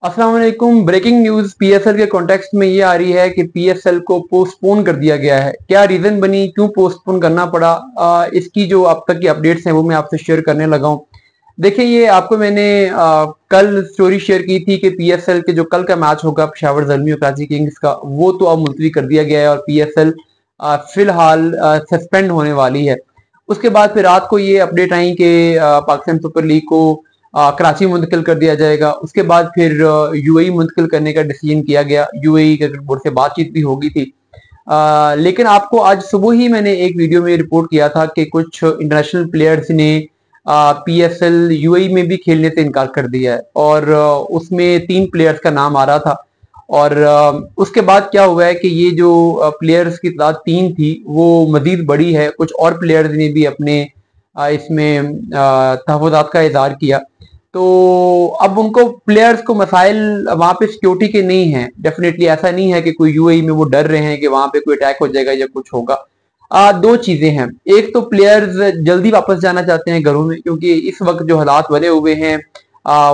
अस्सलाम वालेकुम। Breaking news PSL के कॉन्टेक्स्ट में ये आ रही है कि पीएसएल को पोस्टपोन कर दिया गया है। क्या रीजन बनी, क्यों पोस्टपोन करना पड़ा, इसकी जो अब तक की अपडेट्स हैं वो मैं आपसे शेयर करने लगा हूँ। देखिए, ये आपको मैंने कल स्टोरी शेयर की थी कि पीएसएल के जो कल का मैच होगा पेशावर ज़ल्मी और कराची किंग्स का, वो तो अब मुलतवी कर दिया गया है और पीएसएल फिलहाल सस्पेंड होने वाली है। उसके बाद फिर रात को ये अपडेट आई कि पाकिस्तान सुपर लीग को कराची मुंतकिल कर दिया जाएगा। उसके बाद फिर यूएई मुंतकिल करने का डिसीजन किया गया। यूएई क्रिकेट बोर्ड से बातचीत भी होगी थी। लेकिन आपको आज सुबह ही मैंने एक वीडियो में रिपोर्ट किया था कि कुछ इंटरनेशनल प्लेयर्स ने पीएसएल यूएई में भी खेलने से इनकार कर दिया है और उसमें 3 प्लेयर्स का नाम आ रहा था। और उसके बाद क्या हुआ है कि ये जो प्लेयर्स की तादाद 3 थी वो मजीद बड़ी है। कुछ और प्लेयर्स ने भी अपने इसमें तहफ़्फ़ुज़ात का इज़हार किया। तो अब उनको प्लेयर्स को मसाइल वहां पे सिक्योरिटी के नहीं है। डेफिनेटली ऐसा नहीं है कि कोई यूएई में वो डर रहे हैं कि वहां पे कोई अटैक हो जाएगा या कुछ होगा। दो चीजें हैं। एक तो प्लेयर्स जल्दी वापस जाना चाहते हैं घरों में, क्योंकि इस वक्त जो हालात बने हुए हैं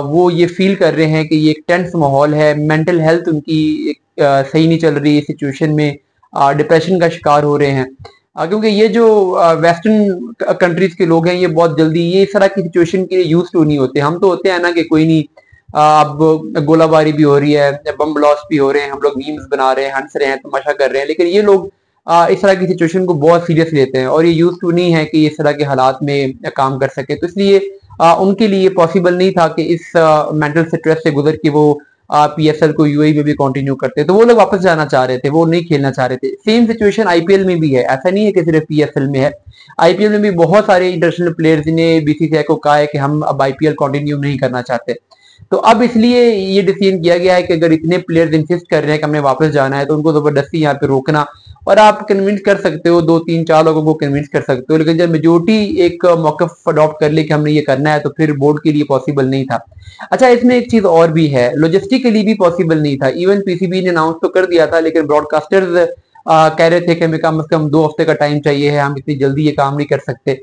वो ये फील कर रहे हैं कि ये एक टेंस माहौल है। मेंटल हेल्थ उनकी सही नहीं चल रही। सिचुएशन में डिप्रेशन का शिकार हो रहे हैं। क्योंकि ये जो वेस्टर्न कंट्रीज के लोग हैं ये बहुत जल्दी ये इस तरह की सिचुएशन के लिए यूज टू नहीं होते। हम तो होते हैं ना कि कोई नहीं, अब गोलाबारी भी हो रही है, बम ब्लास्ट भी हो रहे हैं, हम लोग मीम्स बना रहे हैं, हंस रहे हैं, तमाशा कर रहे हैं। लेकिन ये लोग इस तरह की सिचुएशन को बहुत सीरियस लेते हैं और ये यूज टू नहीं है कि इस तरह के हालात में काम कर सके। तो इसलिए उनके लिए पॉसिबल नहीं था कि इस मेंटल स्ट्रेस से गुजर के वो पीएसएल को यूएई में भी कंटिन्यू करते। तो वो लोग वापस जाना चाह रहे थे, वो नहीं खेलना चाह रहे थे। सेम सिचुएशन आईपीएल में भी है। ऐसा नहीं है कि सिर्फ पीएसएल में है। आईपीएल में भी बहुत सारे इंटरनेशनल प्लेयर्स ने बीसीसीआई को कहा है कि हम अब आईपीएल कंटिन्यू नहीं करना चाहते। तो अब इसलिए ये डिसीजन किया गया है कि अगर इतने प्लेयर्स इंसिस्ट कर रहे हैं कि हमने वापस जाना है तो उनको जबरदस्ती यहाँ पे रोकना। और आप कन्विंस कर सकते हो, 2 3 4 लोगों को कन्विंस कर सकते हो, लेकिन जब मेजोरिटी एक मौकफ अडॉप्ट कर ले कि हमने ये करना है तो फिर बोर्ड के लिए पॉसिबल नहीं था। अच्छा, इसमें एक चीज और भी है, लॉजिस्टिकली भी पॉसिबल नहीं था। इवन पीसीबी ने अनाउंस तो कर दिया था, लेकिन ब्रॉडकास्टर्स कह रहे थे कि हमें कम से कम 2 हफ्ते का टाइम चाहिए है, हम इतनी जल्दी ये काम नहीं कर सकते।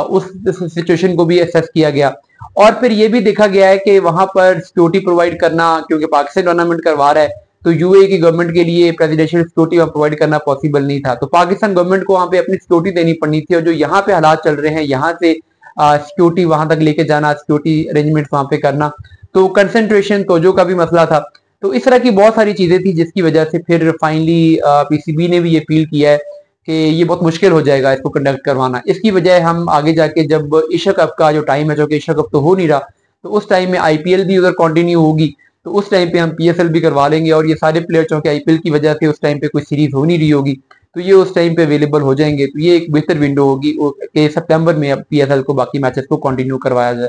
उस सिचुएशन को भी असेस किया गया। और फिर ये भी देखा गया है कि वहां पर सिक्योरिटी प्रोवाइड करना, क्योंकि पाकिस्तान टूर्नामेंट करवा रहा है तो यूएई की गवर्नमेंट के लिए प्रेसिडेंशियल सिक्योरिटी प्रोवाइड करना पॉसिबल नहीं था। तो पाकिस्तान गवर्नमेंट को वहां पे अपनी सिक्योरिटी देनी पड़नी थी और जो यहाँ पे हालात चल रहे हैं यहाँ से सिक्योरिटी वहां तक लेके जाना, सिक्योरिटी अरेंजमेंट वहां पे करना, तो कंसंट्रेशन तोजो का भी मसला था। तो इस तरह की बहुत सारी चीजें थी जिसकी वजह से फिर फाइनली पीसीबी ने भी ये फील किया है कि ये बहुत मुश्किल हो जाएगा इसको कंडक्ट करवाना। इसकी बजाय हम आगे जाके जब एशिया कप का जो टाइम है, जो कि एशिया कप तो हो नहीं रहा, तो उस टाइम में आईपीएल भी उधर कंटिन्यू होगी, तो उस टाइम पे हम पीएसएल भी करवा लेंगे और ये सारे प्लेयर चूंकि आईपीएल की वजह से उस टाइम पे कोई सीरीज हो नहीं रही होगी तो ये उस टाइम पे अवेलेबल हो जाएंगे। तो ये एक बेहतर विंडो होगी कि सितंबर में अब पीएसएल को बाकी मैचेस को कंटिन्यू करवाया जाए।